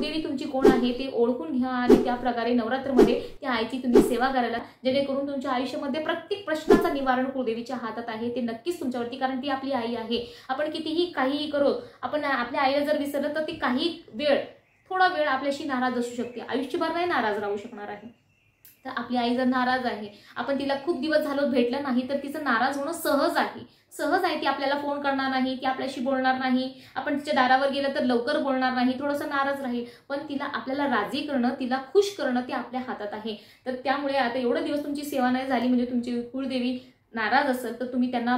कुळदेवी तुमची कोण आहे ते ओळखून घ्या आणि त्या प्रकारे नवरात्रमध्ये त्या आईची तुम्ही सेवा करायला, जेणेकरून तुमच्या आयुष्यामध्ये प्रत्येक प्रश्नाचं निवारण कुळदेवीच्या हातात आहे ते नक्कीच तुमच्यावरती, कारण ती आपली आई आहे. आपण कितीही काहीही करू, आपण आपल्या आईला जर विसरलं तर ती काही वेळ, थोडा वेळ आपल्याशी नाराज असू शकते, आयुष्यभर नाही नाराज राहू शकणार आहे. तर आपली आई जर नाराज आहे, आपण तिला खूप दिवस झालं भेटलं नाही, तर तिचं नाराज होणं सहज आहे. ती आपल्याला फोन करणार नाही, ती आपल्याशी बोलणार नाही, आपण तिच्या दारावर गेलं तर लवकर बोलणार नाही, थोडंसं नाराज राहील. पण तिला आपल्याला राजी करणं, तिला खुश करणं ते आपल्या हातात आहे. तर त्यामुळे आता एवढे दिवस तुमची सेवा नाही झाली म्हणजे तुमची कुळदेवी नाराज असेल तर तुम्ही त्यांना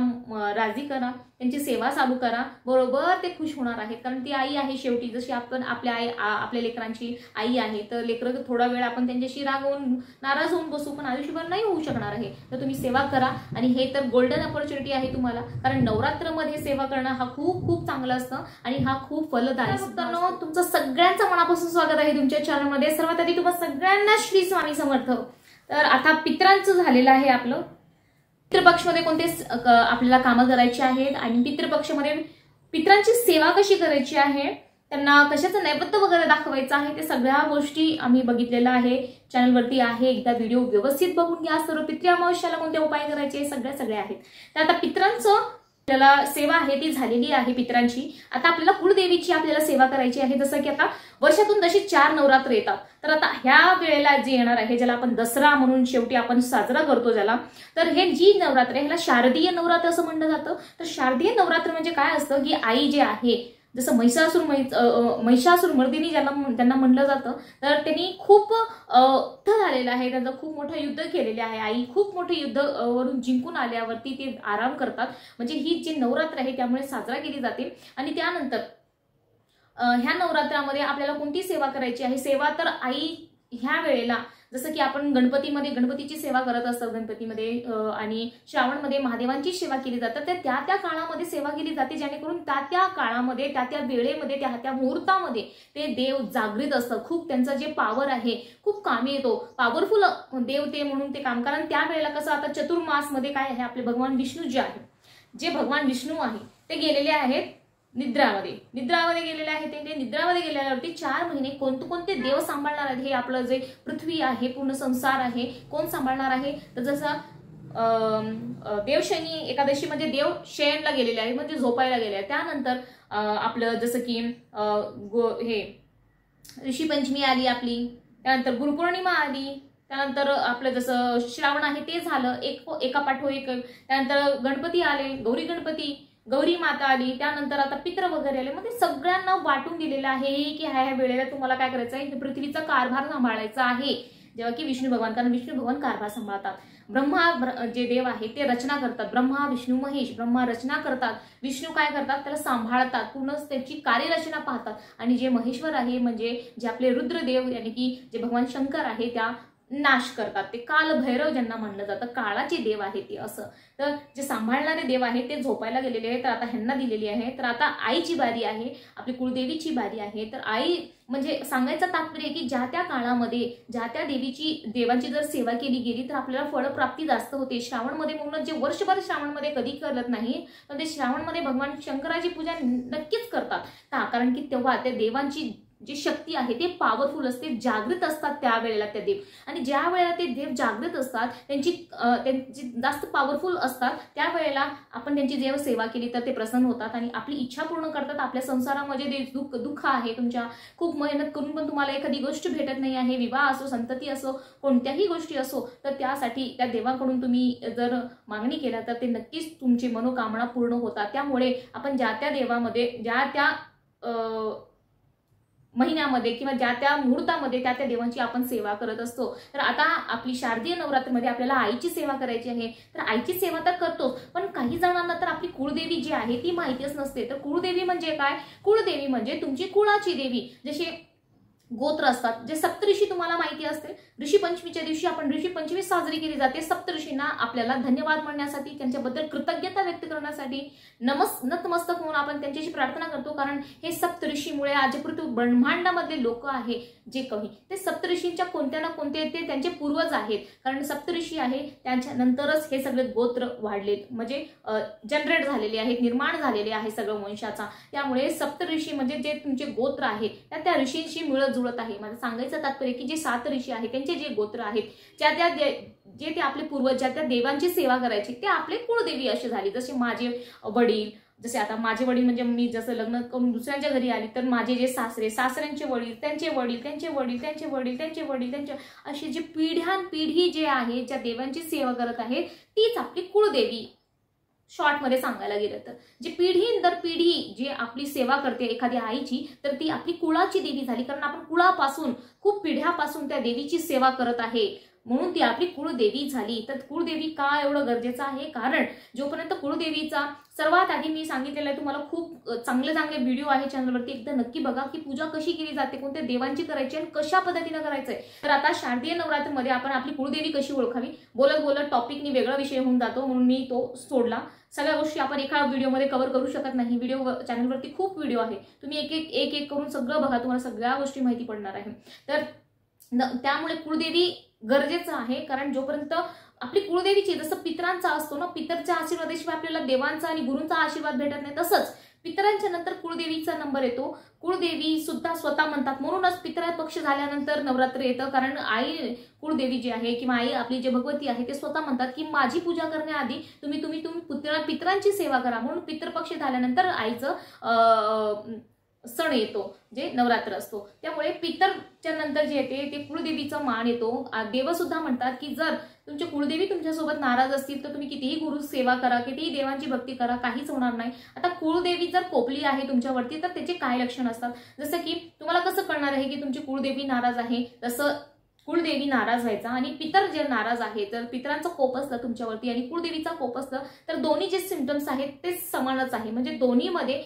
राजी करा, त्यांची सेवा चालू करा, बरोबर ते खुश होणार आहेत. कारण ती आई आहे शेवटी, जशी आपण आपल्या लेकरांची आई आहे. तर लेकरं थोडा वेळ आपण त्यांच्याशी रागवून नाराज होऊन बसू, पण आयुष्यभर नाही होऊ शकणार आहे. तर तुम्ही सेवा करा आणि हे तर गोल्डन अपॉर्च्युनिटी आहे तुम्हाला, कारण नवरात्रमध्ये सेवा करणं हा खूप खूप चांगलं असतं आणि हा खूप फलदायी असतो. तुमचं सगळ्यांचं मनापासून स्वागत आहे तुमच्या चॅनलमध्ये. सर्वात आधी तुम्हाला सगळ्यांना श्री स्वामी समर्थ. तर आता पितरांचं झालेलं आहे आपलं. पितृपक्षमध्ये कोणते आपल्याला कामं करायची आहेत आणि पितृपक्षमध्ये पितरांची सेवा कशी करायची आहे, त्यांना कशाचं नैवेद्य वगैरे दाखवायचं आहे, ते सगळ्या गोष्टी आम्ही बघितलेल्या आहे, चॅनलवरती आहे. एकदा व्हिडिओ व्यवस्थित बघून घ्या. सर्व पितृ अमावस्याला कोणते उपाय करायचे सगळे आहेत. तर आता पितरांचं आपल्याला सेवा आहे ती झालेली आहे पितरांची. आता आपल्याला कुळदेवीची आपल्याला सेवा करायची आहे. जसं की आता वर्षातून जशी 4 नवरात्र येतात, तर आता ह्या वेळेला जे येणार आहे, ज्याला आपण दसरा म्हणून शेवटी आपण साजरा करतो ज्याला, तर हे जी नवरात्र आहे ह्याला शारदीय नवरात्र असं म्हणलं जातं. तर शारदीय नवरात्र म्हणजे काय असतं की आई जे आहे, जसं महिषासुर मर्दिनी ज्याला त्यांना म्हणलं जातं, तर त्यांनी खूप युद्ध झालेलं आहे, त्यांचं खूप मोठं युद्ध केलेले आहे. आई खूप मोठे युद्ध वरून जिंकून आल्यावरती ते आराम करतात. म्हणजे ही जी नवरात्र आहे त्यामुळे साजरा केली जाते. आणि त्यानंतर ह्या नवरात्रामध्ये आपल्याला कोणती सेवा करायची आहे, सेवा तर आई ह्या वेळेला जसं की आपण गणपतीची सेवा करत असतो गणपतीमध्ये, आणि श्रावणमध्ये महादेवांची सेवा केली जाते. तर त्या काळामध्ये सेवा केली जाते, जेणेकरून त्या काळामध्ये त्या वेळेमध्ये त्या मुहूर्तामध्ये ते देव जागृत असतं. खूप त्यांचं जे पॉवर आहे खूप कामी येतो, पॉवरफुल देव ते म्हणून ते काम. कारण त्या वेळेला कसं आता चतुर्मासमध्ये काय आहे, आपले भगवान विष्णू जे आहे, जे भगवान विष्णू आहे ते गेलेले आहेत निद्रामध्ये गेलेले आहे. ते निद्रामध्ये गेल्यावरती 4 महिने कोणते देव सांभाळणार आहेत, हे आपलं जे पृथ्वी आहे, पूर्ण संसार आहे, कोण सांभाळणार आहे. तर जसं देवशयनी एकादशी म्हणजे देव शयनला गेलेले आहे, म्हणजे झोपायला गेले आहे. त्यानंतर आपलं जसं की हे ऋषीपंचमी आली आपली, त्यानंतर गुरुपौर्णिमा आली, त्यानंतर आपलं जसं श्रावण आहे ते झालं एका पाठो एक. त्यानंतर गणपती आले, गौरी माता आली, त्यानंतर आता पित्र वगैरे आले. म्हणजे सगळ्यांना वाटून दिलेलं आहे की ह्या वेळेला तुम्हाला काय करायचं आहे, पृथ्वीचा कारभार सांभाळायचा आहे. जेव्हा की विष्णू भगवान, कारण विष्णू भगवान कारभार सांभाळतात. ब्रह्मा जे देव आहे ते रचना करतात, ब्रह्मा विष्णू महेश. ब्रह्मा रचना करतात, विष्णू काय करतात, त्याला सांभाळतात, पूर्ण त्याची कार्यरचना पाहतात. आणि जे महेश्वर आहे म्हणजे जे आपले रुद्रदेव यानी की जे भगवान शंकर आहे त्या नाश करतात. ते कालभैरव ज्यांना म्हणलं जातं, काळाचे देव आहे ते असं. तर जे सांभाळणारे देव आहे ते झोपायला गेलेले आहेत, तर आता ह्यांना दिलेली आहे. तर आता आईची बारी आहे, आपली कुळदेवीची बारी आहे. तर आई म्हणजे सांगायचं तात्पर्य की ज्या त्या काळामध्ये ज्या त्या देवांची जर सेवा केली गेली तर आपल्याला फळप्राप्ती जास्त होते. श्रावणमध्ये म्हणून जे वर्षभर श्रावणमध्ये कधी करत नाही, पण ते श्रावणमध्ये भगवान शंकराची पूजा नक्कीच करतात का, कारण की तेव्हा त्या देवांची जी शक्ती आहे ते पॉवरफुल असते, जागृत असतात त्यावेळेला त्या देव. आणि ज्या वेळेला ते देव जागृत असतात, त्यांची जास्त पॉवरफुल असतात, त्यावेळेला आपण त्यांची जेव्हा सेवा केली तर ते प्रसन्न होतात आणि आपली इच्छा पूर्ण करतात. आपल्या संसारामध्ये जे दुःख आहे, तुमच्या खूप मेहनत करून पण तुम्हाला एखादी गोष्ट भेटत नाही आहे, विवाह असो, संतती असो, कोणत्याही गोष्टी असो, तर त्यासाठी त्या देवाकडून तुम्ही जर मागणी केला तर ते नक्कीच तुमची मनोकामना पूर्ण होतात. त्यामुळे आपण ज्या त्या देवामध्ये ज्या त्या महिन्यामध्ये किंवा ज्या त्या मुहूर्तामध्ये त्या देवांची आपण सेवा करत असतो. तर आता आपली शारदीय नवरात्रमध्ये आपल्याला आईची सेवा करायची आहे. तर आईची सेवा तर करतोच, पण काही जणांना तर आपली कुळदेवी जी आहे ती माहितीच नसते. तर कुळदेवी म्हणजे काय, कुळदेवी म्हणजे तुमची कुळाची देवी. जसे गोत्र असतात, जे सप्तऋषी तुम्हाला माहिती असते. ऋषी पंचमीच्या दिवशी आपण ऋषी पंचमी साजरी केली जाते. सप्तऋषींना आपल्याला धन्यवाद म्हणण्यासाठी, त्यांच्याबद्दल कृतज्ञता व्यक्त करण्यासाठी नतमस्तक होऊन आपण त्यांच्याशी प्रार्थना करतो. कारण हे सप्तऋषीमुळे आज पृथ्वी ब्रह्मांडामधले लोक आहे जे काही ते सप्तऋषींच्या कोणत्या ना कोणते ते त्यांचे पूर्वज आहेत. कारण सप्तऋषी आहे त्यांच्या नंतरच हे सगळे गोत्र वाढलेत, म्हणजे जनरेट झालेले आहेत, निर्माण झालेले आहे सगळं वंशाचा. त्यामुळे सप्तऋषी म्हणजे जे तुमचे गोत्र आहे त्या ऋषींशी मिळत जुळत आहे. माझं सांगायचं तात्पर्य की जे 7 ऋषी आहेत त्यांचे जे गोत्र आहेत, जे ते आपले पूर्वज ज्या त्या देवांची सेवा करायची ते आपले कुळदेवी असे झाले. जसे माझे वडील, जसे आता माझे वडील म्हणजे मी जसं लग्न करून दुसऱ्यांच्या घरी आली तर माझे जे सासरे, सासऱ्यांचे वडील, त्यांचे वडील, त्यांचे वडील, त्यांचे वडील, त्यांचे वडील, त्यांचे अशी जी पिढ्यानपिढी जे आहे ज्या देवांची सेवा करत आहेत तीच आपली कुळदेवी. शॉर्ट मध्ये सांगायला गेलं तर जी पिढी दर पिढी जी आपली सेवा करते एखाद्या आईची तर ती आपली कुळाची देवी झाली. कारण आपण कुळापासून खूप पिढ्यापासून त्या देवीची सेवा करत आहे म्हणून ती आपली कुळदेवी झाली. तर कुळदेवी का एवढं गरजेचं आहे? कारण जोपर्यंत कुळदेवीचा सर्वात आधी मी सांगितलेलं आहे तुम्हाला, खूप चांगले चांगले व्हिडिओ आहे चॅनलवरती, एकदा नक्की बघा की पूजा कशी केली जाते, कोणत्या देवांची करायची आणि कशा पद्धतीने करायचंय. तर आता शारदीय नवरात्रमध्ये आपण आपली कुळदेवी कशी ओळखावी, बोलत बोलत टॉपिकनी वेगळा विषय होऊन जातो म्हणून मी तो सोडला. सगळ्या गोष्टी आपण एका व्हिडिओमध्ये कव्हर करू शकत नाही. व्हिडिओ चॅनलवरती खूप व्हिडिओ आहे, तुम्ही एक एक करून सगळं बघा, तुम्हाला सगळ्या गोष्टी माहिती पडणार आहे. तर त्यामुळे कुळदेवी गरजेचं आहे. कारण जोपर्यंत आपली कुळदेवीची जसं पितरांचा असतो ना, पितरच्या आशीर्वादाशिवाय आपल्याला देवांचा आणि गुरूंचा आशीर्वाद भेटत नाही, तसंच पितरांच्या नंतर कुळदेवीचा नंबर येतो. कुळदेवी सुद्धा स्वतः म्हणतात, म्हणूनच पितरा पक्ष झाल्यानंतर नवरात्र येतं. कारण आई कुळदेवी जी आहे किंवा आई आपली जे भगवती आहे ते स्वतः म्हणतात की माझी पूजा करण्याआधी तुम्ही पितरांची सेवा करा. म्हणून पितृपक्ष झाल्यानंतर आईचं सण येतो जे नवरात्र असतो. त्यामुळे पितरच्या नंतर जे येते ते कुळदेवीचा मान येतो. देव सुद्धा म्हणतात की जर तुमची कुळदेवी तुमच्यासोबत नाराज असतील तर तुम्ही कितीही गुरु सेवा करा, कितीही देवांची भक्ती करा, काहीच होणार नाही. आता कुळदेवी जर कोपली आहे तुमच्यावरती तर त्याचे काय लक्षण असतात, जसं की तुम्हाला कसं कळणार आहे की तुमची कुळदेवी नाराज आहे, तसं कुळदेवी नाराज व्हायचा आणि पितर जे नाराज आहे, जर पितरांचा कोप असला तुमच्यावरती आणि कुळदेवीचा कोप असला तर दोन्ही जे सिम्पटम्स आहेत ते समानच आहे. म्हणजे दोन्हीमध्ये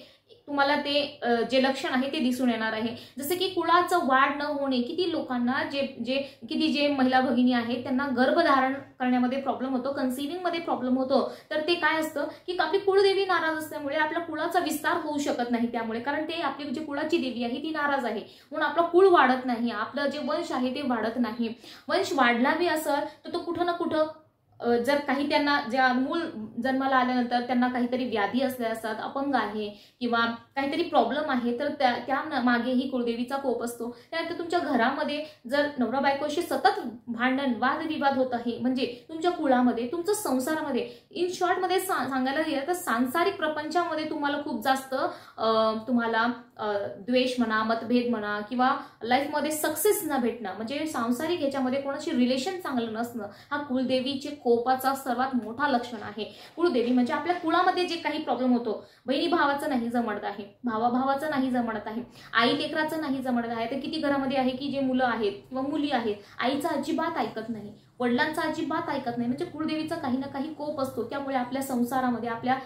तुम्हाला ते जे लक्षण आहे ते दिसून येणार आहे. जसे की कुळाचं वाढ न होणे, किती लोकांना जे महिला भगिनी आहेत त्यांना गर्भधारण करण्यामध्ये प्रॉब्लेम होतो, कन्सिव्हिंग मध्ये प्रॉब्लेम होतो. तर ते काय असतं की आपली कुळदेवी नाराज असल्यामुळे आपल्या कुळाचा विस्तार होऊ शकत नाही. त्यामुळे कारण ते आपली जी कुळाची देवी आहे ती नाराज आहे म्हणून आपला कुळ वाढत नाही, आपलं जे वंश आहे ते वाढत नाही. वंश वाढलावी असेल तर तो कुठं ना कुठं जर काही त्यांना ज्या मूल जन्माला आल्यानंतर त्यांना काहीतरी व्याधी असल्या असतात, अपंग आहे किंवा काहीतरी प्रॉब्लेम आहे तर त्या मागेही कुळदेवीचा कोप असतो. त्यानंतर तुमच्या घरामध्ये जर नवरा बायकोशी सतत भांडण वादविवाद होत आहे म्हणजे तुमच्या कुळामध्ये, तुमच्या संसारामध्ये, इन शॉर्ट मध्ये सांगायला गेलं तर सांसारिक प्रपंचामध्ये तुम्हाला खूप जास्त तुम्हाला द्वेष म्हणा, मतभेद म्हणा किंवा लाईफमध्ये सक्सेस न भेटणं म्हणजे सांसारिक ह्याच्यामध्ये कोणाशी रिलेशन चांगलं नसणं हा कुळदेवीचे कोपाचा सर्वात मोठा लक्षण आहे. कुळदेवी म्हणजे आपल्या कुळामध्ये जे काही प्रॉब्लेम होतो, बहिणी भावाचं नाही जमत आहे, भावाचं नाही जमत आहे, आई लेकराचं नाही जमत आहे. तर किती घरामध्ये आहे की जे मुलं आहेत किंवा मुली आहेत आईचं अजिबात ऐकत नाही, वडिलांचा अजिबात ऐकत नाही. म्हणजे कुळदेवीचा काही ना काही कोप असतो. त्यामुळे आपल्या संसारामध्ये, आपल्या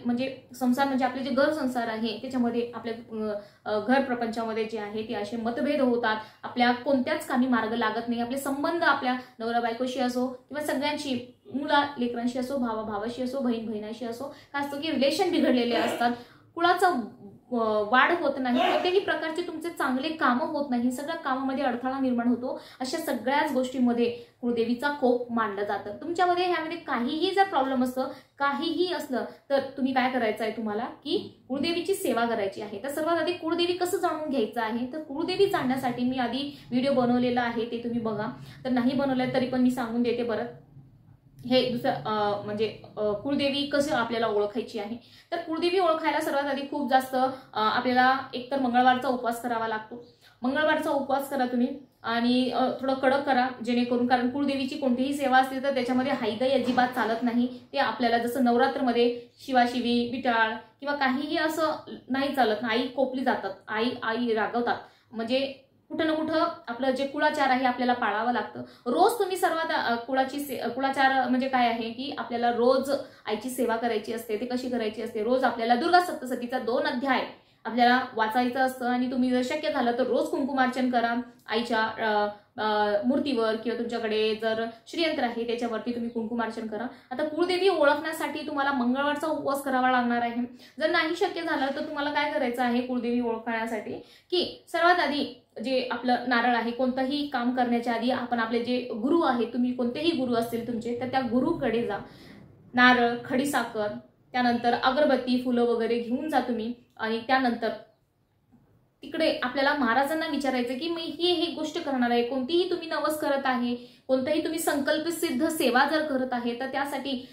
म्हणजे संसार म्हणजे आपले जे घर संसार आहे त्याच्यामध्ये, आपल्या घर प्रपंचामध्ये जे आहे ते असे मतभेद होतात, आपल्या कोणत्याच कामी मार्ग लागत नाही. आपले संबंध आपल्या नवरा बायकोशी असो किंवा सगळ्यांशी, मुला लेकरांशी असो, भावाशी असो, बहिणाशी असो, काय असतं की रिलेशन बिघडलेले असतात, कुळाचा वाढ होत नाही, कोणत्याही प्रकारचे तुमचे चांगले कामं होत नाही, सगळ्या कामामध्ये अडथळा निर्माण होतो. अशा सगळ्याच गोष्टींमध्ये कुळदेवीचा कोप मानला जातं. तुमच्यामध्ये ह्यामध्ये काहीही जर प्रॉब्लेम असतं, काहीही असलं तर तुम्ही काय करायचं आहे, तुम्हाला की कुळदेवीची सेवा करायची आहे. तर सर्वात आधी कुळदेवी कसं जाणून घ्यायचं आहे, तर कुळदेवी जाणण्यासाठी मी आधी व्हिडिओ बनवलेला आहे, ते तुम्ही बघा. तर नाही बनवलं तरी पण मी सांगून देते परत. हे दुसरं म्हणजे कुळदेवी कसं आपल्याला ओळखायची आहे. तर कुळदेवी ओळखायला सर्वात आधी खूप जास्त आपल्याला एकतर मंगळवारचा उपवास करावा लागतो. मंगळवारचा उपवास करा तुम्ही आणि थोडं कडक करा, जेणेकरून, कारण कुळदेवीची कोणतीही सेवा असली तर त्याच्यामध्ये हाईगाई अजिबात चालत नाही. ते आपल्याला जसं नवरात्रमध्ये शिवाशिवी, विटाळ किंवा काहीही असं नाही चालत. आई कोपली जातात, आई रागवतात. म्हणजे कुठं ना कुठं आपलं जे कुळाचार आहे आपल्याला पाळावं लागतं. रोज तुम्ही सर्वात कुळाचार म्हणजे काय आहे की आपल्याला रोज आईची सेवा करायची असते. ते कशी करायची असते, रोज आपल्याला दुर्गा सप्तशतीचा 2 अध्याय आपल्याला वाचायचं असतं आणि तुम्ही जर शक्य झालं तर रोज कुंकुमार्चन करा आईच्या मूर्तीवर किंवा तुमच्याकडे जर श्रीयंत्र आहे त्याच्यावरती तुम्ही कुंकुमार्चन करा. आता कुळदेवी ओळखण्यासाठी तुम्हाला मंगळवारचा उपवास करावा लागणार आहे. जर नाही शक्य झालं तर तुम्हाला काय करायचं आहे कुळदेवी ओळखण्यासाठी की सर्वात आधी जे आपलं नारळ आहे, कोणतंही काम करण्याच्या आधी आपण आपले जे गुरु आहेत, तुम्ही कोणतेही गुरु असतील तुमचे तर त्या गुरुकडे जा. नारळ, खडीसाखर, त्यानंतर अगरबत्ती, फुलं वगैरे घेऊन जा तुम्ही आणि त्यानंतर तिकडे आपल्याला महाराजांना विचारायचं की मी ही गोष्ट करणार आहे, कोणतीही तुम्ही नवस करत आहे, कोणताही तुम्ही संकल्पसिद्ध सेवा जर करत आहे, तर त्यासाठी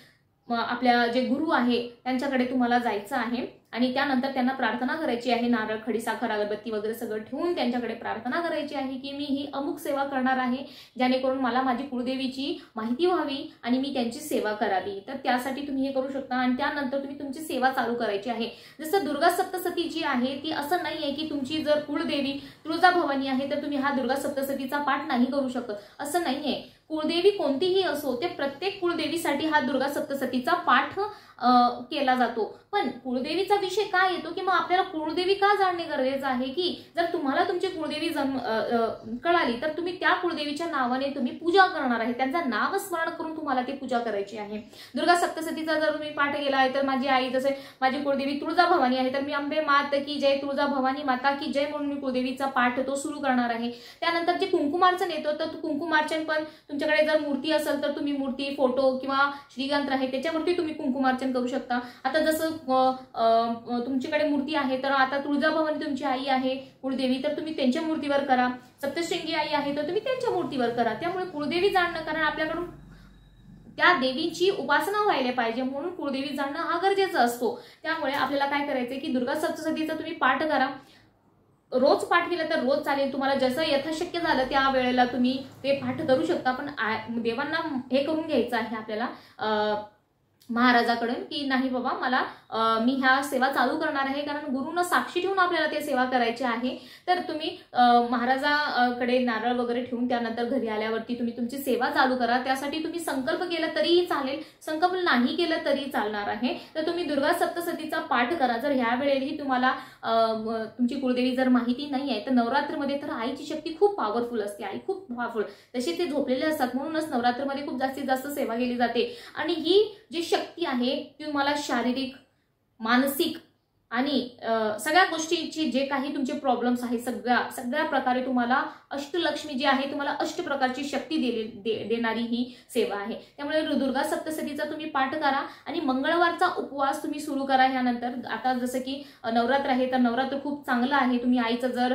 आपल्या जे गुरु आहे त्यांच्याकडे तुम्हाला जायचं आहे आणि त्यानंतर त्यांना प्रार्थना करायची आहे, नारळ खडीसाखर अगरबत्ती वगैरे सगळं ठेवून त्यांच्याकडे प्रार्थना करायची आहे की मी ही अमुक सेवा करणार आहे, जेणेकरून मला माझी कुळदेवीची माहिती व्हावी आणि मी त्यांची सेवा करावी. तर त्यासाठी तुम्ही हे करू शकता आणि त्यानंतर तुम्ही तुमची सेवा चालू करायची आहे. जसं दुर्गा सप्तशती जी आहे ती असं नाही आहे की तुमची जर कुळदेवी तुळजाभवानी आहे तर तुम्ही हा दुर्गा सप्तशतीचा पाठ नाही करू शकत, असं नाहीये. कुळदेवी कोणतीही असो, ते प्रत्येक कुळदेवीसाठी हा दुर्गा सप्तशतीचा पाठ केला जातो. पण कुळदेवीचा विषय काय येतो की मग आपल्याला कुळदेवी का जाणणे गरजेचं आहे की जर तुम्हाला तुमची कुळदेवी कळाली तर तुम्ही त्या कुळदेवीच्या नावाने तुम्ही पूजा करणार आहे, त्यांचं नाव स्मरण करून तुम्हाला ती पूजा करायची आहे. दुर्गा सप्तशतीचा जर तुम्ही पाठ केला आहे तर माझी आई, जसे माझी कुळदेवी तुळजाभवानी आहे तर मी अंबे मात की जय, तुळजाभवानी माता की जय म्हणून मी कुळदेवीचा पाठ तो सुरू करणार आहे. त्यानंतर जे कुंकुमार्चन येतो तर कुंकुमार्चन पण तुमच्याकडे जर मूर्ती असेल तर तुम्ही मूर्ती, फोटो किंवा श्रीगंध आहे त्याच्यावरती तुम्ही कुंकुमार्चन करू शकता. आता जसं तुमच्याकडे मूर्ती आहे तर आता तुळजाभवानी तुमची आई आहे कुळदेवी तर तुम्ही त्यांच्या मूर्तीवर करा, सप्तशृंगी आई आहे तर तुम्ही त्यांच्या मूर्तीवर करा. त्यामुळे कुळदेवी जाणणं, कारण आपल्याकडून त्या देवीची उपासना व्हायला पाहिजे म्हणून कुळदेवी जाणणं हा गरजेचा असतो. त्यामुळे आपल्याला काय करायचंय की दुर्गा सप्तशतीचा तुम्ही पाठ करा. रोज पाठ केलं तर रोज चालेल, तुम्हाला जसं यथाशक्य झालं त्या वेळेला तुम्ही ते पाठ करू शकता. पण देवांना हे करून घ्यायचं आहे आपल्याला महाराजाकडून की नाही बाबा मला मी ह्या सेवा चालू करणार आहे, कारण गुरुनं साक्षी ठेवून आपल्याला ते सेवा करायची आहे. तर तुम्ही महाराजाकडे नारळ वगैरे ठेवून त्यानंतर घरी आल्यावरती तुम्ही तुमची सेवा चालू करा. त्यासाठी तुम्ही संकल्प केला तरीही चालेल, संकल्प नाही केलं तरी चालणार आहे. तर तुम्ही दुर्गा सप्तशतीचा पाठ करा. जर ह्या वेळेलाही तुम्हाला तुमची कुळदेवी जर माहिती नाही आहे तर नवरात्रमध्ये तर आईची शक्ती खूप पॉवरफुल असते, आई खूप पॉवरफुल, तसे ते झोपलेले असतात म्हणूनच नवरात्रमध्ये खूप जास्तीत जास्त सेवा केली जाते. आणि ही जी शक्ती आहे ती तुम्हाला शारीरिक, मानसिक आणि सगळ्या गोष्टीची जे काही तुमचे प्रॉब्लेम्स आहेत सगळ्या प्रकारे तुम्हाला अष्टलक्ष्मी जी आहे तुम्हाला अष्ट प्रकारची शक्ती देणारी ही सेवा आहे. त्यामुळे दुर्गा सप्तशतीचा तुम्ही पाठ करा आणि मंगळवारचा उपवास तुम्ही सुरू करा. ह्यानंतर आता जसं की नवरात्र आहे तर नवरात्र खूप चांगलं आहे, तुम्ही आईचा जर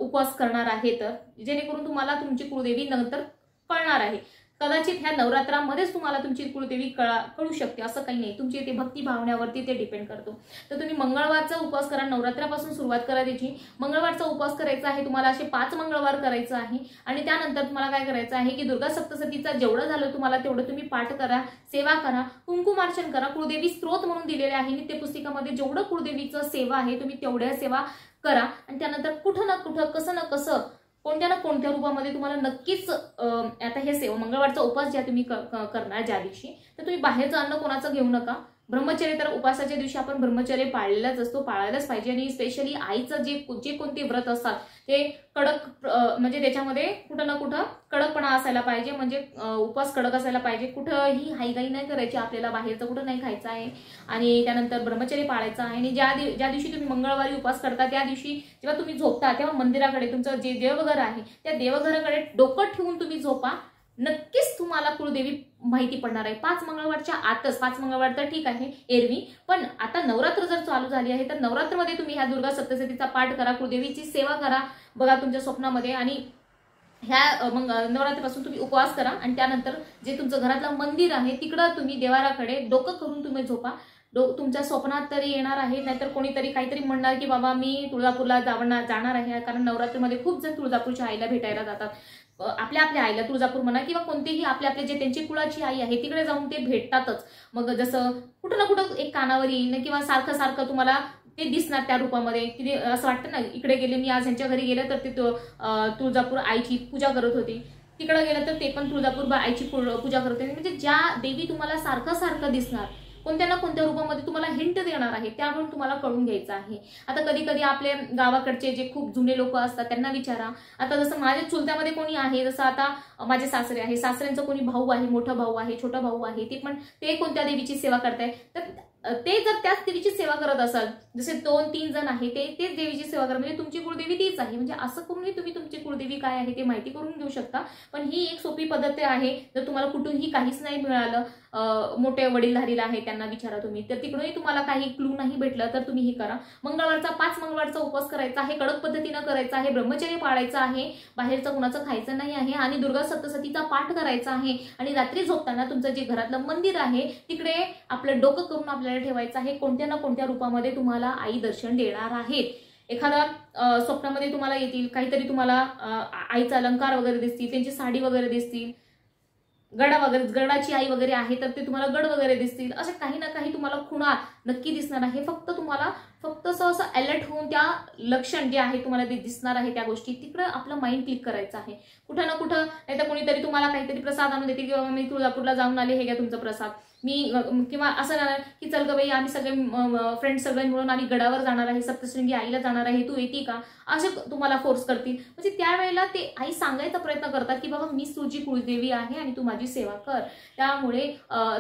उपवास करणार आहे तर जेणेकरून तुम्हाला तुमची कुळदेवी नंतर कळणार आहे. कदाचित ह्या नवरात्रामध्येच तुम्हाला तुमची कुळदेवी कळू शकते, असं काही नाही, तुमची ते भक्ती भावनेवरती ते डिपेंड करतो. तर तुम्ही मंगळवारचा उपवास करा, नवरात्रापासून सुरुवात करा त्याची. मंगळवारचा उपवास करायचा आहे तुम्हाला, असे 5 मंगळवार करायचं आहे. आणि त्यानंतर तुम्हाला काय करायचं आहे की दुर्गा सप्तशतीचा जेवढं झालं तुम्हाला तेवढं तुम्ही पाठ करा, सेवा करा, कुंकुमार्चन करा. कुळदेवी स्तोत्र म्हणून दिलेले आहे नित्यपुस्तिकामध्ये, जेवढं कुळदेवीचं सेवा आहे तुम्ही तेवढ्या सेवा करा. आणि त्यानंतर कुठं ना कुठं, कसं ना कसं, कोणत्या ना कोणत्या रूपामध्ये तुम्हाला नक्कीच आता हे सेवा मंगळवारचा उपवास ज्या तुम्ही करणार ज्या दिवशी, तर तुम्ही बाहेरचं अन्न कोणाचं घेऊ नका. ब्रह्मचर्य, तर उपवासाच्या दिवशी आपण ब्रह्मचर्य पाळलेलाच असतो, पाळायलाच पाहिजे. आणि स्पेशली आईचं जे कोणते व्रत असतात ते कडक, म्हणजे त्याच्यामध्ये कुठं ना कुठं कडकपणा असायला पाहिजे, म्हणजे उपवास कडक असायला पाहिजे. कुठंही हाईघाई नाही करायची, आपल्याला बाहेरचं कुठं नाही खायचं आहे. आणि त्यानंतर ब्रह्मचर्य पाळायचं आहे. आणि ज्या दिवशी तुम्ही मंगळवारी उपवास करता त्या दिवशी जेव्हा तुम्ही झोपता तेव्हा मंदिराकडे, तुमचं जे देवघर आहे त्या देवघराकडे डोकं ठेवून तुम्ही झोपा. नक्कीच तुम्हाला कुळदेवी माहिती पडणार आहे. 5 मंगळवारच्या आतच, 5 मंगळवार तर ठीक आहे एरवी, पण आता नवरात्र जर चालू झाली आहे तर नवरात्रमध्ये तुम्ही ह्या दुर्गा सप्तशतीचा पाठ करा, कुळदेवीची सेवा करा बघा तुमच्या स्वप्नामध्ये. आणि ह्या नवरात्रीपासून तुम्ही उपवास करा. आणि त्यानंतर जे तुमचं घरातलं मंदिर आहे तिकडं तुम्ही देवाराकडे डोकं करून तुम्ही झोपा. तुमच्या स्वप्नात तरी येणार आहे, नाहीतर कोणीतरी काहीतरी म्हणणार की बाबा मी तुळजापूरला जाणार आहे, कारण नवरात्रीमध्ये खूप जण तुळजापूरच्या आईला भेटायला जातात. आपल्या आईला, तुळजापूर म्हणा किंवा कोणतेही आपले जे त्यांची कुळाची आई आहे तिकडे जाऊन ते भेटतातच. मग जसं कुठं ना कुठं एक कानावर येईल किंवा सारखं सारखं तुम्हाला ते दिसणार त्या रूपामध्ये, की असं वाटतं ना इकडे गेले, मी आज यांच्या घरी गेले तर ते तुळजापूर आईची पूजा करत होती, तिकडे गेलं तर ते पण तुळजापूर आईची पूजा करत होते. म्हणजे ज्या देवी तुम्हाला सारखं सारखं दिसणार, कोणत्या ना कोणत्या रूपामध्ये तुम्हाला हिंट देणार आहे, त्यावरून तुम्हाला कळून घ्यायचं आहे. आता कधी कधी आपले गावाकडचे जे खूप जुने लोक असतात त्यांना विचारा. आता जसं माझ्या चुलत्यामध्ये कोणी आहे, जसं आता माझे सासरे आहे, सासऱ्यांचा कोणी भाऊ आहे, मोठा भाऊ आहे, छोटा भाऊ आहे, ते कोणत्या देवीची सेवा करताय, तर ते जर त्याच देवीची सेवा करत असाल, जसे 2-3 जण आहे तेच देवीची सेवा करा, म्हणजे तुमची कुळदेवी तीच आहे. म्हणजे असं करूनही तुम्ही तुमची कुळदेवी काय आहे ते माहिती करून घेऊ शकता. पण ही एक सोपी पद्धत आहे. जर तुम्हाला कुठूनही काहीच नाही मिळालं मोठे वडीलधारीला आहे त्यांना विचारा तुम्ही, तर तिकडूनही तुम्हाला काही क्लू नाही भेटलं तर तुम्ही हे करा. मंगळवारचा 5 मंगळवारचा उपवास करायचा आहे, कडक पद्धतीनं करायचा आहे, ब्रह्मचर्य पाळायचं आहे, बाहेरचं कुणाचं खायचं नाही आहे आणि दुर्गा सप्तशतीचा पाठ करायचा आहे. आणि रात्री झोपताना तुमचं जे घरातलं मंदिर आहे तिकडे आपलं डोकं करून आपल्याला ठेवायचं आहे. कोणत्या ना कोणत्या रूपामध्ये तुम्हाला आई दर्शन देणार आहेत. एखादा स्वप्नामध्ये तुम्हाला येतील, काहीतरी तुम्हाला आईचा अलंकार वगैरे दिसतील, त्यांची साडी वगैरे दिसतील, गडाची आई वगैरे आहे तर ते तुम्हाला गड वगैरे दिसतील. असे काही ना काही तुम्हाला खुणा नक्की दिसणार आहे. फक्त तुम्हाला असं अलर्ट होऊन त्या लक्षण जे आहे तुम्हाला ते दिसणार आहे त्या गोष्टी तिकडे आपलं माइंड क्लिक करायचं आहे. कुठं ना कुठं नाही तर कोणीतरी तुम्हाला काहीतरी प्रसाद आणून देते की बाबा मी तुळजापूरला जाऊन आले, हे घ्या तुमचा प्रसाद. किंवा असं की चल ग बाई आम्ही सगळे फ्रेंड्स सगळे मिळून आम्ही गडावर जाणार आहे, सप्तशृंगी आईला जाणार आहे, तू येते का, असे तुम्हाला फोर्स करतील. म्हणजे त्यावेळेला ते आई सांगायचा प्रयत्न करतात की बाबा मीच तुझी कुळदेवी आहे आणि तू माझी सेवा कर. त्यामुळे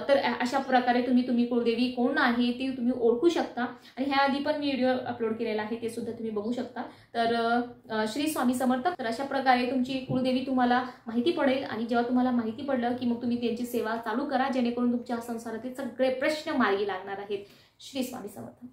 तर अशा प्रकारे तुम्ही कुळदेवी कोण आहे ती तुम्ही ओळखू शकता. आणि ह्या आधी पण मी व्हिडिओ अपलोड केलेला आहे, ते सुद्धा तुम्ही बघू शकता. तर श्री स्वामी समर्थ. तर अशा प्रकारे तुमची कुळदेवी तुम्हाला माहिती पडेल आणि जेव्हा तुम्हाला माहिती पडलं की मग तुम्ही त्यांची सेवा चालू करा, जेणेकरून तुमच्या संसारातील सगळे प्रश्न मार्गी लागणार आहेत. श्री स्वामी समर्थ.